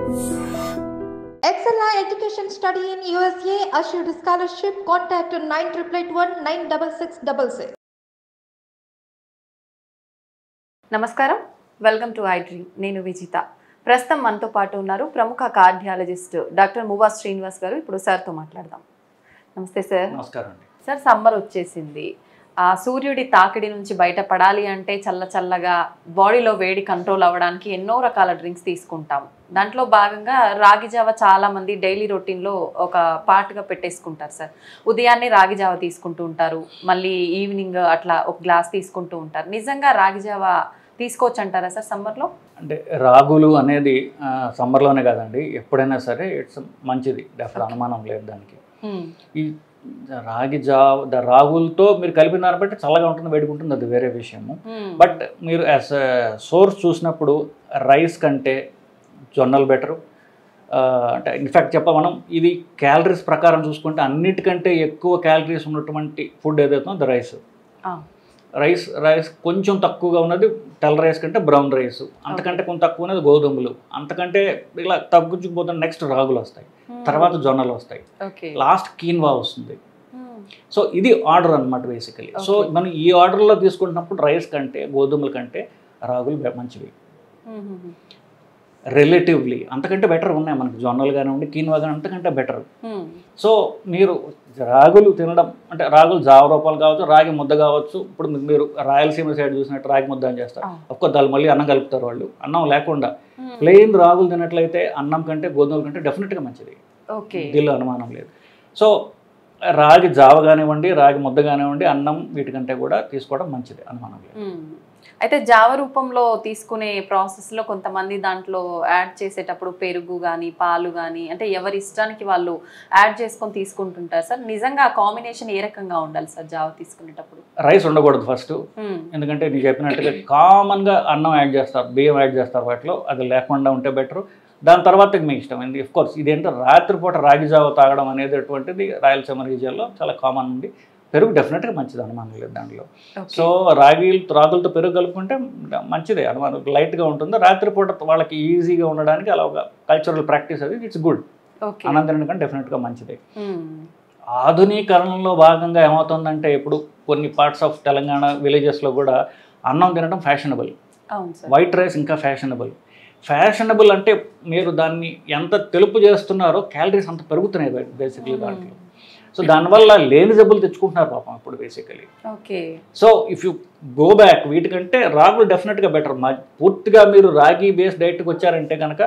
Excella Education Study in USA assured scholarship. Contact 9881 నమస్కారం, welcome to I dream. నేను విజిత. ప్రస్తుతం మనతో పాటు ఉన్నారు ప్రముఖ కార్డియాలజిస్ట్ డాక్టర్ మువా శ్రీనివాస్ గారు. ఇప్పుడు సార్తో మాట్లాడదాం. నమస్తే సార్. నమస్కారం అండి. సార్, సమ్మర్ వచ్చేసింది. ఆ సూర్యుడి తాకిడి నుంచి బయటపడాలి అంటే చల్లగా బాడీలో వేడి కంట్రోల్ అవ్వడానికి ఎన్నో రకాల డ్రింక్స్ తీసుకుంటాం. దాంట్లో భాగంగా రాగి జావ చాలా మంది డైలీ రొటీన్లో ఒక పార్ట్గా పెట్టేసుకుంటారు సార్. ఉదయాన్నే రాగి జావ తీసుకుంటూ ఉంటారు, మళ్ళీ ఈవినింగ్ అట్లా ఒక గ్లాస్ తీసుకుంటూ ఉంటారు. నిజంగా రాగి జావ తీసుకోవచ్చు అంటారా సార్ సమ్మర్లో? అంటే రాగులు అనేది సమ్మర్లోనే కాదండి, ఎప్పుడైనా సరే ఇట్స్ మంచిది, డెఫినెట్ అనుమానం లేదు దానికి. ఈ రాగులతో మీరు కలిపినారు బట్టి చల్లగా ఉంటుంది, వేడిగా ఉంటుంది, అది వేరే విషయము. బట్ మీరు యాజ్ సోర్స్ చూసినప్పుడు రైస్ కంటే జొన్నలు బెటరు. అంటే ఇన్ఫ్యాక్ట్ మనం ఇది క్యాలరీస్ ప్రకారం చూసుకుంటే అన్నిటికంటే ఎక్కువ క్యాలరీస్ ఉన్నటువంటి ఫుడ్ ఏదైతే అది రైస్ కొంచెం తక్కువగా ఉన్నది తెల్ల రైస్ కంటే బ్రౌన్ రైస్, అంతకంటే కొంచెం తక్కువ ఉన్నది గోధుమలు, అంతకంటే ఇలా తగ్గించుకుపోతున్న నెక్స్ట్ రాగులు వస్తాయి, తర్వాత జొన్నలు వస్తాయి, లాస్ట్ కీన్వా వస్తుంది. సో ఇది ఆర్డర్ అనమాట బేసికలీ. సో మనం ఈ ఆర్డర్లో తీసుకుంటున్నప్పుడు రైస్ కంటే గోధుమల కంటే రాగులు మంచివి రిలేటివ్లీ. అంతకంటే బెటర్ ఉన్నాయి మనకి, జొన్నలు కానివ్వండి, కీన్వా కానీ అంతకంటే బెటర్. సో మీరు రాగులు తినడం అంటే రాగులు జావ రూపాయలు కావచ్చు, రాగి ముద్ద కావచ్చు. ఇప్పుడు మీరు రాయలసీమ సైడ్ చూసినట్టు రాగి ముద్ద అని చేస్తారు, ఒక్క దాని మళ్ళీ అన్నం కలుపుతారు వాళ్ళు. అన్నం లేకుండా ప్లెయిన్ రాగులు తినట్లయితే అన్నం కంటే గోధుమల కంటే డెఫినెట్గా మంచిది, దీనిలో అనుమానం లేదు. సో రాగి జావ కానివ్వండి, రాగి ముద్ద కానివ్వండి, అన్నం వీటికంటే కూడా తీసుకోవడం మంచిది, అనుమానం లేదు. అయితే జావ రూపంలో తీసుకునే ప్రాసెస్లో కొంతమంది దాంట్లో యాడ్ చేసేటప్పుడు పెరుగు కానీ పాలు కానీ అంటే ఎవరి ఇష్టానికి వాళ్ళు యాడ్ చేసుకొని తీసుకుంటుంటారు సార్. నిజంగా కాంబినేషన్ ఏ రకంగా ఉండాలి సార్ జావ తీసుకునేటప్పుడు? రైస్ ఉండకూడదు ఫస్ట్, ఎందుకంటే నేను చెప్పినట్టుగా కామన్గా అన్నం యాడ్ చేస్తారు, బియ్యం యాడ్ చేస్తారు వాటిలో, అది లేకుండా ఉంటే బెటరు. దాని తర్వాత మీ ఇష్టం. కోర్స్ ఇదేంటో రాత్రిపూట రాగి జావ తాగడం అనేది అటువంటిది రాయలసీమ రీజియన్లో చాలా కామన్ ఉంది. పెరుగు డెఫినెట్గా మంచిది, అనుమానం లేదు దాంట్లో. సో రాగులతో పెరుగు కలుపుకుంటే మంచిదే, అనుమానం లైట్గా ఉంటుంది. రాత్రిపూట వాళ్ళకి ఈజీగా ఉండడానికి అలా ఒక కల్చరల్ ప్రాక్టీస్ అది, ఇట్స్ గుడ్. అన్నం తినడం కంటే డెఫినెట్గా మంచిదే. ఆధునీకరణలో భాగంగా ఏమవుతుందంటే ఇప్పుడు కొన్ని పార్ట్స్ ఆఫ్ తెలంగాణ విలేజెస్లో కూడా అన్నం తినడం ఫ్యాషనబుల్, వైట్ రైస్ ఇంకా ఫ్యాషనబుల్ అంటే మీరు దాన్ని ఎంత తెలుపు చేస్తున్నారో క్యాలరీస్ అంత పెరుగుతున్నాయి బేసిక్లీ దాంట్లో. సో దానివల్ల లేని జబ్బులు తెచ్చుకుంటున్నారు పాపం ఇప్పుడు basically. So if you go back వీటికంటే రాగులు డెఫినెట్గా బెటర్. పూర్తిగా మీరు రాగి బేస్డ్ డైట్కి వచ్చారంటే కనుక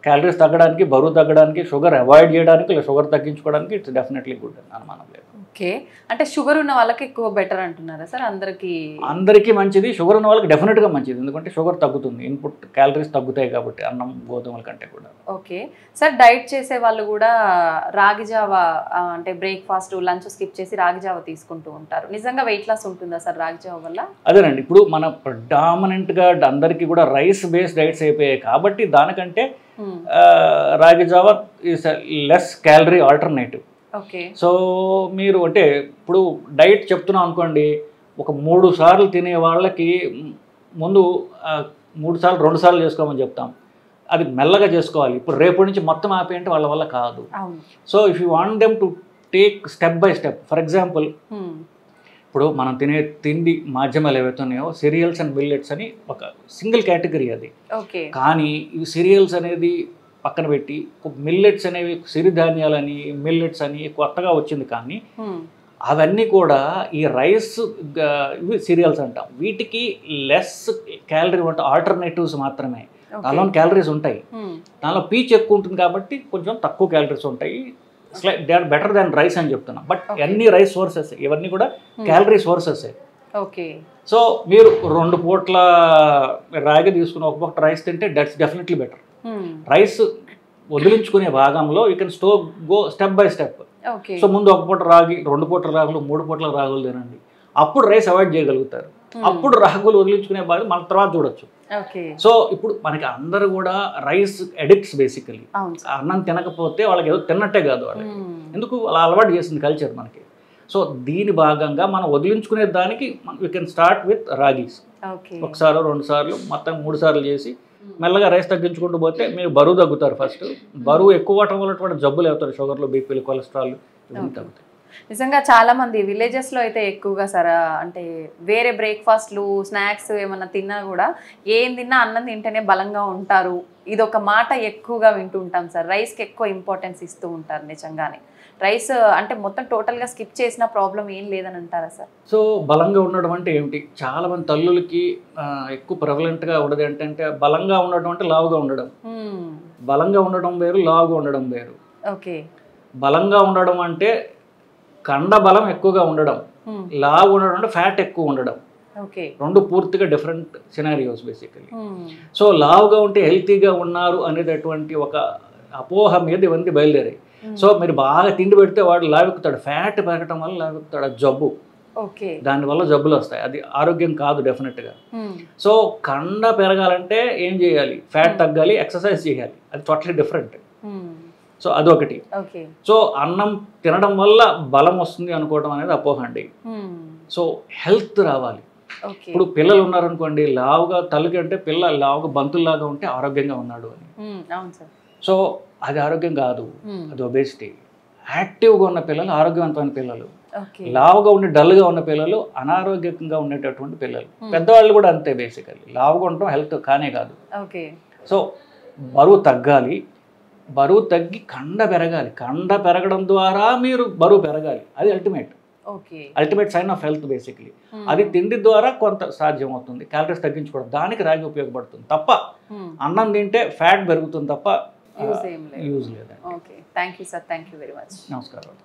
క్యాలరీస్ తగ్గడానికి, బరువు తగ్గడానికి, షుగర్ అవాయిడ్ చేయడానికి, లేదా షుగర్ తగ్గించుకోవడానికి ఇట్స్ డెఫినెట్లీ గుడ్ అని అనుమానం లేదు. ఓకే, అంటే షుగర్ ఉన్న వాళ్ళకి ఎక్కువ బెటర్ అంటున్నారా సార్? అందరికీ మంచిది, షుగర్ ఉన్న వాళ్ళకి డెఫినెట్గా మంచిది, ఎందుకంటే షుగర్ తగ్గుతుంది, ఇన్పుట్ క్యాలరీస్ తగ్గుతాయి కాబట్టి అన్నం గోధుమల కంటే కూడా. ఓకే సార్, డైట్ చేసే వాళ్ళు కూడా రాగి జావ అంటే బ్రేక్ఫాస్ట్ లంచ్ స్కిప్ చేసి రాగి జావ తీసుకుంటూ ఉంటారు. నిజంగా వెయిట్ లాస్ ఉంటుందా సార్ రాగి జావ వల్ల? అదేనండి, ఇప్పుడు మన ప్రెడామినెంట్గా అందరికీ కూడా రైస్ బేస్డ్ డైట్స్ అయిపోయాయి కాబట్టి దానికంటే రాగి జావ is less calorie alternative. So మీరు అంటే ఇప్పుడు డైట్ చెప్తున్నాం అనుకోండి, ఒక 3 సార్లు తినే వాళ్ళకి ముందు 3 సార్లు 2 సార్లు చేసుకోమని చెప్తాం, అది మెల్లగా చేసుకోవాలి. ఇప్పుడు రేపటి నుంచి మొత్తం ఆపేయంటే వాళ్ళ వల్ల కాదు. So if you want them to take step by step, for example ఇప్పుడు మనం తినే తిండి మాధ్యమాలు ఏవైతే ఉన్నాయో సిరియల్స్ అండ్ మిల్లెట్స్ అని ఒక సింగిల్ కేటగిరీ అది. కానీ ఈ సిరియల్స్ అనేది పక్కన పెట్టి మిల్లెట్స్ అనేవి సిరిధాన్యాలని మిల్లెట్స్ అని కొత్తగా వచ్చింది, కానీ అవన్నీ కూడా ఈ రైస్ ఇవి సీరియల్స్ అంటాం, వీటికి లెస్ క్యాలరీ ఉంటాయి, ఆల్టర్నేటివ్స్ మాత్రమే. దానిలో క్యాలరీస్ ఉంటాయి, దానిలో పీచ్ ఎక్కువ ఉంటుంది కాబట్టి కొంచెం తక్కువ క్యాలరీస్ ఉంటాయి, they are better than rice అని చెప్తున్నాం. బట్ అన్ని రైస్ సోర్సెస్, ఇవన్నీ కూడా క్యాలరీ సోర్సెస్. సో మీరు 2 పూట్ల రాగి తీసుకుని ఒక పూట రైస్ తింటే దట్స్ డెఫినెట్లీ బెటర్. రైస్ వదిలించుకునే భాగంలో you can go step by step. So ముందు 1 పూట రాగి, 2 పూటల రాగులు, 3 పూటల రాగులు తినండి, అప్పుడు రైస్ అవాయిడ్ చేయగలుగుతారు. అప్పుడు రాగులు వదిలించుకునే భాగం మన తర్వాత చూడొచ్చు. సో ఇప్పుడు మనకి అందరూ కూడా రైస్ ఎడిక్ట్స్ బేసికలీ. అన్నం తినకపోతే వాళ్ళకి ఏదో తిన్నట్టే కాదు, వాళ్ళకి ఎందుకు అలా అలవాటు చేసింది కల్చర్ మనకి. సో దీని భాగంగా మనం వదిలించుకునే దానికి వీ కెన్ స్టార్ట్ విత్ రాగీస్. ఒకసారి 2 సార్లు మొత్తం 3 సార్లు చేసి మెల్లగా రైస్ తగ్గించుకుంటూ పోతే మీరు బరువు తగ్గుతారు. ఫస్ట్ బరువు ఎక్కువ అవటం వల్ల జబ్బులు అవుతారు, షుగర్లు, బీపీలు, కొలెస్ట్రాల్ ఇవన్నీ తగ్గుతాయి. నిజంగా చాలా మంది విలేజెస్లో అయితే ఎక్కువగా అంటే వేరే బ్రేక్ఫాస్ట్లు స్నాక్స్ ఏమన్నా తిన్నా కూడా ఏం తిన్నా అన్నం తింటేనే బలంగా ఉంటారు. ఇది ఒక మాట ఎక్కువగా వింటూ ఉంటాం సార్. రైస్కి ఎక్కువ ఇంపార్టెన్స్ ఇస్తూ ఉంటారు. నిజంగానే రైస్ అంటే మొత్తం టోటల్గా స్కిప్ చేసిన ప్రాబ్లం ఏం లేదని అంటారా సార్? సో బలంగా ఉండడం అంటే ఏమిటి? చాలా మంది తల్లులకి ఎక్కువ ప్రెవలెంట్గా ఉండదు ఏంటంటే బలంగా ఉండడం అంటే లావుగా ఉండడం. బలంగా ఉండడం వేరు, లావుగా ఉండడం వేరు. ఓకే. బలంగా ఉండడం అంటే కండ బలం ఎక్కువగా ఉండడం, లావు ఉండడం అంటే ఫ్యాట్ ఎక్కువ ఉండడం. ఓకే. రెండు పూర్తిగా డిఫరెంట్ సినారియోస్ బేసికలీ. సో లావుగా ఉంటే హెల్తీగా ఉన్నారు అనేటటువంటి ఒక అపోహ మీద ఇవన్నీ బయలుదేరాయి. సో మీరు బాగా తిండి పెడితే వాడు లావెక్కుతాడు, ఫ్యాట్ పెరగటం వల్ల లావెక్కుతాడు, అది జబ్బు. దానివల్ల జబ్బులు వస్తాయి, అది ఆరోగ్యం కాదు డెఫినెట్గా. సో కండ పెరగాలంటే ఏం చేయాలి? ఫ్యాట్ తగ్గాలి, ఎక్సర్సైజ్ చేయాలి, అది టోటలీ డిఫరెంట్. సో అదొకటి. సో అన్నం తినడం వల్ల బలం వస్తుంది అనుకోవడం అనేది అపోహ అండి. సో హెల్త్ రావాలి. ఇప్పుడు పిల్లలు ఉన్నారనుకోండి, లావుగా తల్లికి అంటే పిల్ల లావుగా బంతుల్లాగా ఉంటే ఆరోగ్యంగా ఉన్నాడు అని. సో అది ఆరోగ్యం కాదు, అది ఒబేసిటీ. యాక్టివ్గా ఉన్న పిల్లలు ఆరోగ్యవంతమైన పిల్లలు, లావుగా ఉండి డల్గా ఉన్న పిల్లలు అనారోగ్యంగా ఉండేటటువంటి పిల్లలు. పెద్దవాళ్ళు కూడా అంతే బేసికలీ. లావుగా ఉండటం హెల్త్ కానే కాదు. సో బరువు తగ్గాలి, బరువు తగ్గి కండ పెరగాలి, కండ పెరగడం ద్వారా మీరు బరువు పెరగాలి, అది ultimate sign of health basically. అది తిండి ద్వారా కొంత సాధ్యం అవుతుంది, క్యాలరీస్ తగ్గించుకోవడం, దానికి రాగి ఉపయోగపడుతుంది తప్ప అన్నం తింటే ఫ్యాట్ పెరుగుతుంది తప్ప యూజ్ లేదు. Thank you sir, thank you very much. నమస్కారం.